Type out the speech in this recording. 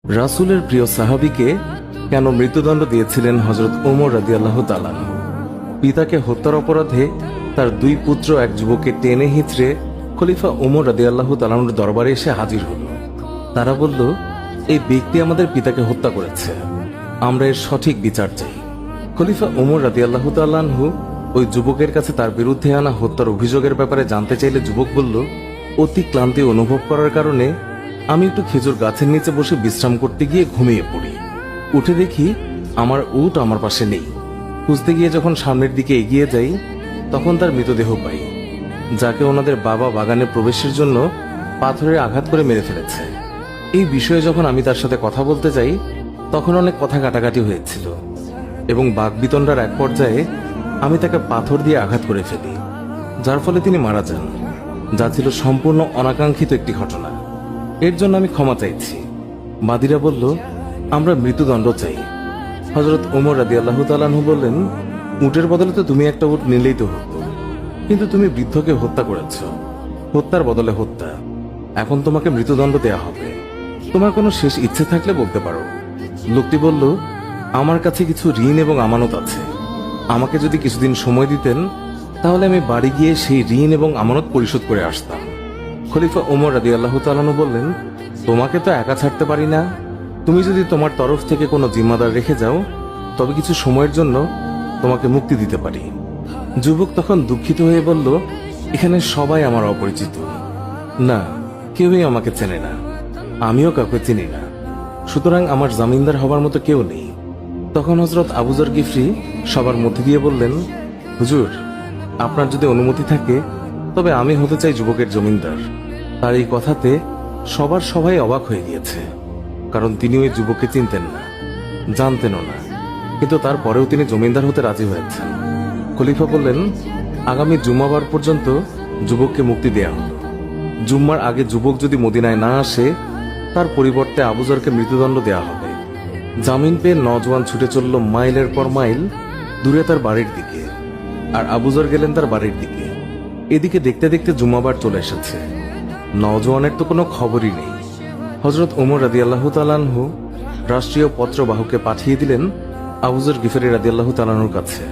রাসূলের প্রিয় সাহাবীকে কেন মৃত্যুদণ্ড দিয়েছিলেন হযরত ওমর রাদিয়াল্লাহু তাআলা আনহু? পিতাকে হত্যার অপরাধে তার দুই পুত্র এক যুবককে টেনে হিঁচড়ে খলিফা ওমর রাদিয়াল্লাহু তাআলা আনহুর দরবারে এসে হাজির হল। তারা বলল, এই ব্যক্তি আমাদের পিতাকে হত্যা করেছে, আমরা এর সঠিক বিচার চাই। খলিফা ওমর রাদিয়াল্লাহু তাআলা আনহু ওই যুবকের কাছে তার বিরুদ্ধে আনা হত্যার অভিযোগের ব্যাপারে জানতে চাইলে যুবক বলল, অতি ক্লান্তি অনুভব করার কারণে আমি একটু খেজুর গাছের নিচে বসে বিশ্রাম করতে গিয়ে ঘুমিয়ে পড়ি। উঠে দেখি আমার উট আমার পাশে নেই। খুঁজতে গিয়ে যখন সামনের দিকে এগিয়ে যাই তখন তার মৃতদেহ পাই, যাকে ওনাদের বাবা বাগানে প্রবেশের জন্য পাথরে আঘাত করে মেরে ফেলেছে। এই বিষয়ে যখন আমি তার সাথে কথা বলতে যাই তখন অনেক কথা কাটাকাটি হয়েছিল এবং বাকবিতণ্ডার এক পর্যায়ে আমি তাকে পাথর দিয়ে আঘাত করে ফেলি, যার ফলে তিনি মারা যান, যা ছিল সম্পূর্ণ অনাকাঙ্ক্ষিত একটি ঘটনা। এর জন্য আমি ক্ষমা চাইছি। বাদীরা বলল, আমরা মৃত্যুদণ্ড চাই। হযরত ওমর রাদিয়াল্লাহু তাআলা আনহু বললেন, উটের বদলে তো তুমি একটা উট নিলেই তো হতো, কিন্তু তুমি বৃদ্ধকে হত্যা করেছ, হত্যার বদলে হত্যা। এখন তোমাকে মৃত্যুদণ্ড দেয়া হবে। তোমার কোনো শেষ ইচ্ছে থাকলে বলতে পারো। লোকটি বলল, আমার কাছে কিছু ঋণ এবং আমানত আছে, আমাকে যদি কিছুদিন সময় দিতেন তাহলে আমি বাড়ি গিয়ে সেই ঋণ এবং আমানত পরিশোধ করে আসতাম। খলিফা ওমর রাদিয়াল্লাহু তাআলা আনহু বললেন, তোমাকে তো একা ছাড়তে পারি না, তুমি যদি তোমার তরফ থেকে কোনো জিম্মাদার রেখে যাও তবে কিছু সময়ের জন্য তোমাকে মুক্তি দিতে পারি। যুবক তখন দুঃখিত হয়ে বলল, এখানে সবাই আমার অপরিচিত, না কেউই আমাকে চেনে না, আমিও কাউকে চিনি না, সুতরাং আমার জামিনদার হবার মতো কেউ নেই। তখন হযরত আবু যর গিফরি সবার মধ্যে দিয়ে বললেন, হুজুর, আপনার যদি অনুমতি থাকে তবে আমি হতে চাই যুবকের জমিনদার। তার এই কথাতে সবাই অবাক হয়ে গিয়েছে, কারণ তিনি ওই যুবককে চিনতেন না, জানতেনও না, কিন্তু তারপরেও তিনি জমিনদার হতে রাজি হয়েছেন। খলিফা বললেন, আগামী জুম্মাবার পর্যন্ত যুবককে মুক্তি দেয়া হল। জুম্মার আগে যুবক যদি মদিনায় না আসে তার পরিবর্তে আবু যরকে মৃত্যুদণ্ড দেয়া হবে। জামিন পেয়ে নওজোয়ান ছুটে চলল মাইলের পর মাইল দূরে তার বাড়ির দিকে, আর আবু যর গেলেন তার বাড়ির দিকে। এদিকে দেখতে দেখতে জুম্মাবার চলে এসেছে, নওজোয়ানের তো কোনো খবরই নেই। হযরত ওমর রাদিয়াল্লাহু তাআলা আনহু রাষ্ট্রীয় পত্রবাহককে পাঠিয়ে দিলেন আবু যর গিফরি রাদিয়াল্লাহু তাআলা আনহুর কাছে।